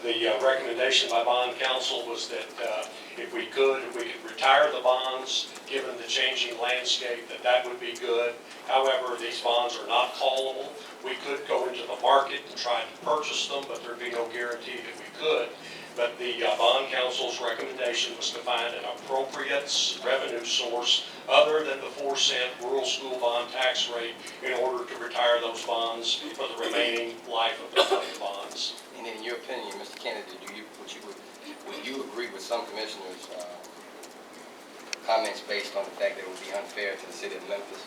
The recommendation by bond counsel was that if we could retire the bonds, given the changing landscape, that would be good. However, these bonds are not callable. We could go into the market and try to purchase them, but there'd be no guarantee that we could. But the bond council's recommendation was to find an appropriate revenue source other than the 4-cent rural school bond tax rate in order to retire those bonds for the remaining life of the bonds. And in your opinion, Mr. Kennedy, would you agree with some commissioners' comments based on the fact that it would be unfair to the city of Memphis?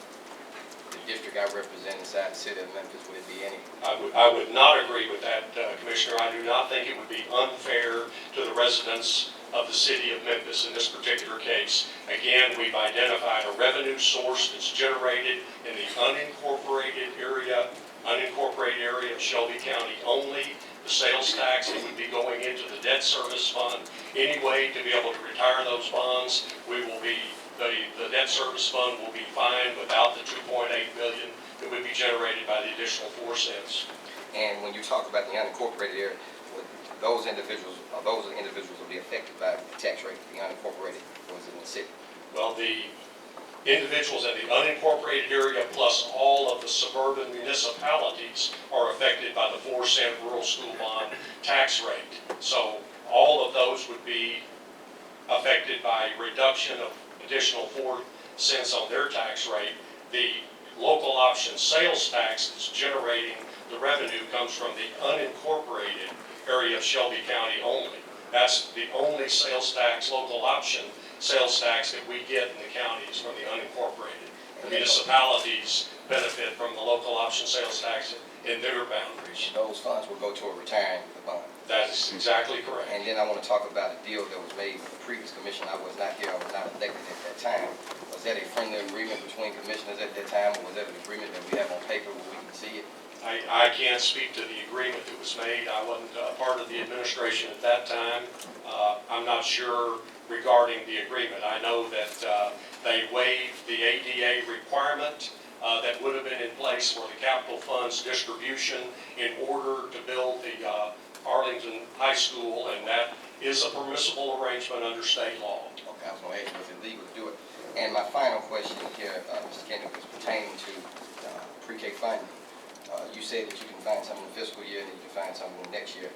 The district I represent inside the city of Memphis, would it be any? I would not agree with that, Commissioner. I do not think it would be unfair to the residents of the city of Memphis in this particular case. Again, we've identified a revenue source that's generated in the unincorporated area of Shelby County only. The sales tax that would be going into the debt service fund. Any way to be able to retire those bonds, the debt service fund will be fine without the $2.8 billion that would be generated by the additional 4 cents. And when you talk about the unincorporated area, those individuals will be affected by the tax rate, the unincorporated ones in the city? Well, the individuals in the unincorporated area plus all of the suburban municipalities are affected by the 4-cent rural school bond tax rate. So all of those would be affected by a reduction of additional 4 cents on their tax rate. The local option sales tax that's generating the revenue comes from the unincorporated area of Shelby County only. That's the only sales tax, local option sales tax that we get in the counties from the unincorporated. The municipalities benefit from the local option sales tax in their boundaries. Those funds will go toward retiring the bond. That is exactly correct. And then I want to talk about a deal that was made with the previous commission. I was not here, I was not elected at that time. Was that a friendly agreement between commissioners at that time, or was that an agreement that we have on paper where we can see it? I can't speak to the agreement that was made. I wasn't part of the administration at that time. I'm not sure regarding the agreement. I know that they waived the ADA requirement that would have been in place for the capital funds distribution in order to build the Arlington High School, and that is a permissible arrangement under state law. Okay, I was going to ask you, was it legal to do it? And my final question here, Mr. Kennedy, was pertaining to pre-K funding. You said that you can find something in the fiscal year and then you can find something in the next year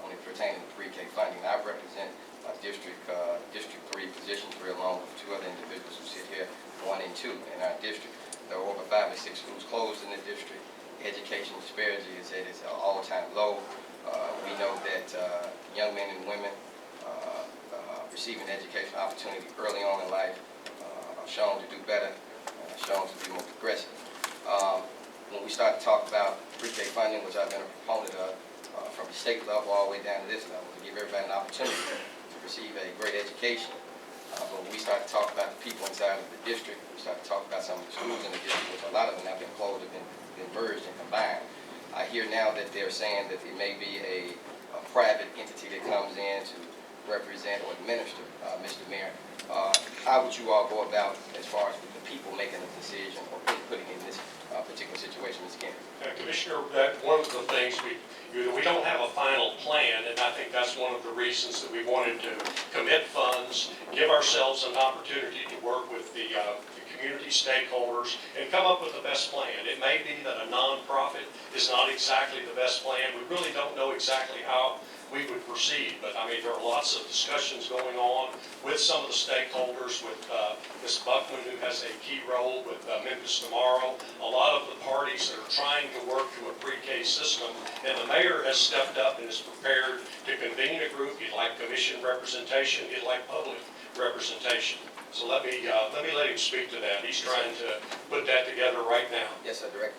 when it pertains to pre-K funding. I represent District 3, Position 3, along with 2 other individuals who sit here, 1 and 2 in our district. There are over 5 or 6 schools closed in the district. Education disparity is at its all-time low. We know that young men and women receiving educational opportunity early on in life are shown to do better, shown to be more progressive. When we start to talk about pre-K funding, which I've been a proponent of from the state level all the way down to this level, to give everybody an opportunity to receive a great education. But when we start to talk about the people inside of the district, we start to talk about some of the schools in the district, which a lot of them have been closed, have been merged and combined. I hear now that they're saying that there may be a private entity that comes in to represent or administer, Mr. Mayor. How would you all go about as far as the people making a decision or putting in this particular situation, Ms. Kennedy? Commissioner, that one of the things we don't have a final plan, and I think that's one of the reasons that we wanted to commit funds, give ourselves an opportunity to work with the community stakeholders and come up with the best plan. It may be that a nonprofit is not exactly the best plan. We really don't know exactly how we would proceed, but I mean, there are lots of discussions going on with some of the stakeholders, with Ms. Buckman, who has a key role with Memphis Tomorrow, a lot of the parties that are trying to work to a pre-K system, and the mayor has stepped up and is prepared to convene a group. He'd like commission representation, he'd like public representation. So let me let him speak to that. He's trying to put that together right now. Yes, sir, Director.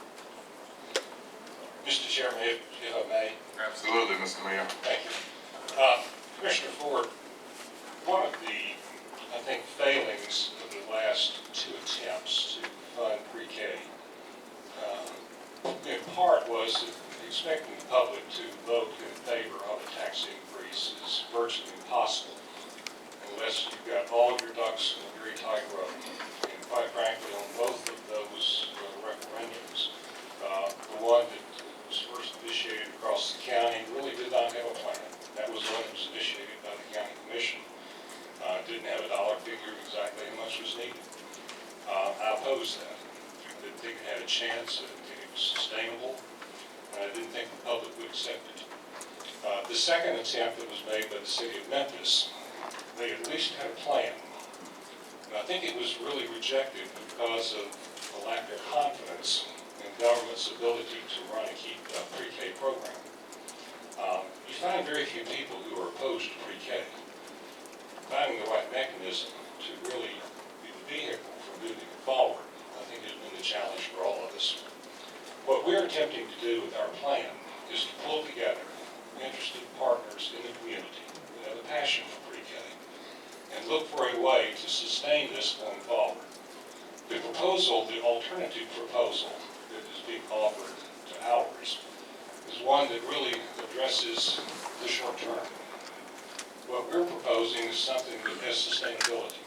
Mr. Chairman, if I may. Absolutely, Mr. Mayor. Thank you. Commissioner Ford, one of the, I think, failings of the last 2 attempts to fund pre-K, in part was that expecting the public to vote in favor of a tax increase is virtually impossible unless you've got all of your ducks in a very tight row. And quite frankly, on both of those referendums, the one that was first initiated across the county really did not have a plan. chance and it was sustainable, and I didn't think the public would accept it. The second attempt that was made by the city of Memphis, they at least had a plan. And I think it was really rejected because of the lack of confidence in government's ability to run and keep a pre-K program. You find very few people who are opposed to pre-K. Finding the right mechanism to really be the vehicle for moving it forward, I think has been the challenge for all of us. What we're attempting to do with our plan is to pull together interested partners in the community who have a passion for pre-K and look for a way to sustain this going forward. The proposal, the alternative proposal that is being offered to ours is one that really addresses the short term. What we're proposing is something that has sustainability,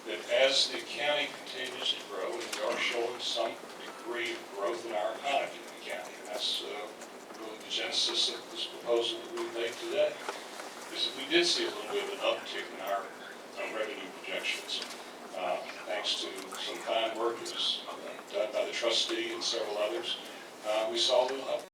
that as the county continues to grow, and we are showing some degree of growth in our economy in the county, and that's really the genesis of this proposal that we've made today, is that we did see a little bit of an uptick in our revenue projections, thanks to some fine work that was done by the trustee and several others. We saw a little uptick.